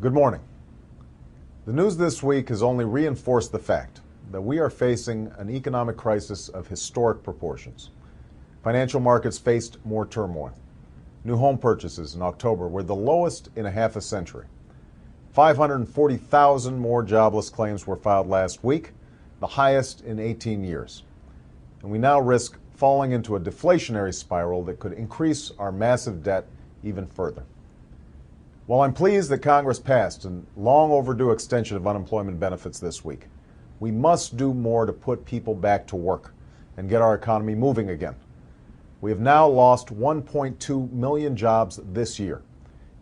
Good morning. The news this week has only reinforced the fact that we are facing an economic crisis of historic proportions. Financial markets faced more turmoil. New home purchases in October were the lowest in a half a century. 540,000 more jobless claims were filed last week, the highest in 18 years. And we now risk falling into a deflationary spiral that could increase our massive debt even further. While I'm pleased that Congress passed a long overdue extension of unemployment benefits this week, we must do more to put people back to work and get our economy moving again. We have now lost 1.2 million jobs this year.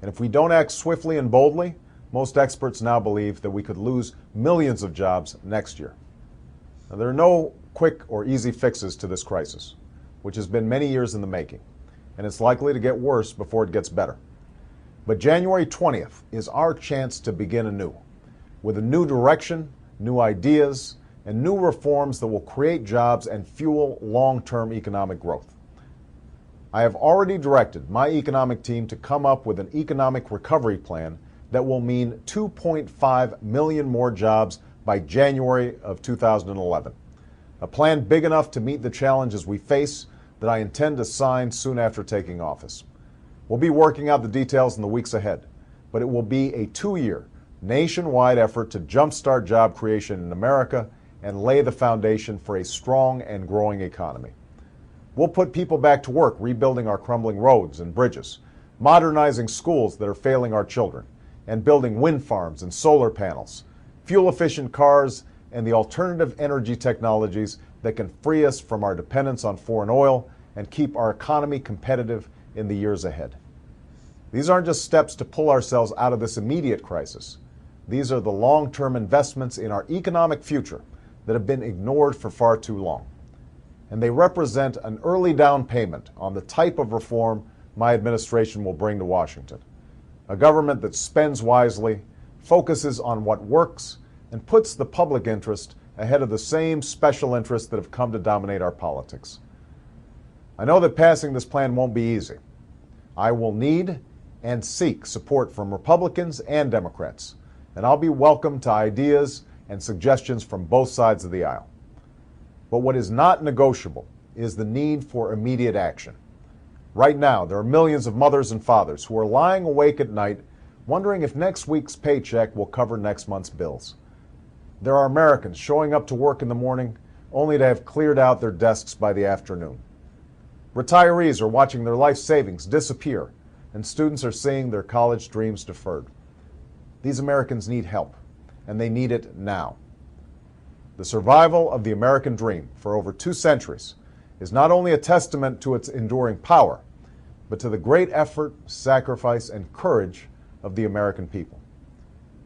And if we don't act swiftly and boldly, most experts now believe that we could lose millions of jobs next year. Now, there are no quick or easy fixes to this crisis, which has been many years in the making, and it's likely to get worse before it gets better. But January 20th is our chance to begin anew, with a new direction, new ideas, and new reforms that will create jobs and fuel long-term economic growth. I have already directed my economic team to come up with an economic recovery plan that will mean 2.5 million more jobs by January of 2011. A plan big enough to meet the challenges we face that I intend to sign soon after taking office. We'll be working out the details in the weeks ahead, but it will be a 2-year, nationwide effort to jumpstart job creation in America and lay the foundation for a strong and growing economy. We'll put people back to work rebuilding our crumbling roads and bridges, modernizing schools that are failing our children, and building wind farms and solar panels, fuel-efficient cars, and the alternative energy technologies that can free us from our dependence on foreign oil and keep our economy competitive in the years ahead. These aren't just steps to pull ourselves out of this immediate crisis. These are the long-term investments in our economic future that have been ignored for far too long. And they represent an early down payment on the type of reform my administration will bring to Washington. A government that spends wisely, focuses on what works, and puts the public interest ahead of the same special interests that have come to dominate our politics. I know that passing this plan won't be easy. I will need and seek support from Republicans and Democrats, and I'll be welcome to ideas and suggestions from both sides of the aisle. But what is not negotiable is the need for immediate action. Right now, there are millions of mothers and fathers who are lying awake at night wondering if next week's paycheck will cover next month's bills. There are Americans showing up to work in the morning only to have cleared out their desks by the afternoon. Retirees are watching their life savings disappear, and students are seeing their college dreams deferred. These Americans need help, and they need it now. The survival of the American dream for over 2 centuries is not only a testament to its enduring power, but to the great effort, sacrifice, and courage of the American people.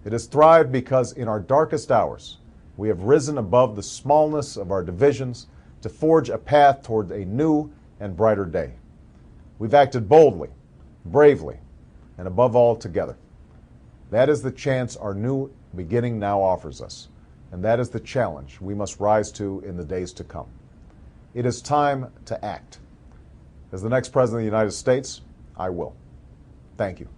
It has thrived because in our darkest hours, we have risen above the smallness of our divisions to forge a path toward a new and brighter day. We've acted boldly, bravely, and above all, together. That is the chance our new beginning now offers us, and that is the challenge we must rise to in the days to come. It is time to act. As the next President of the United States, I will. Thank you.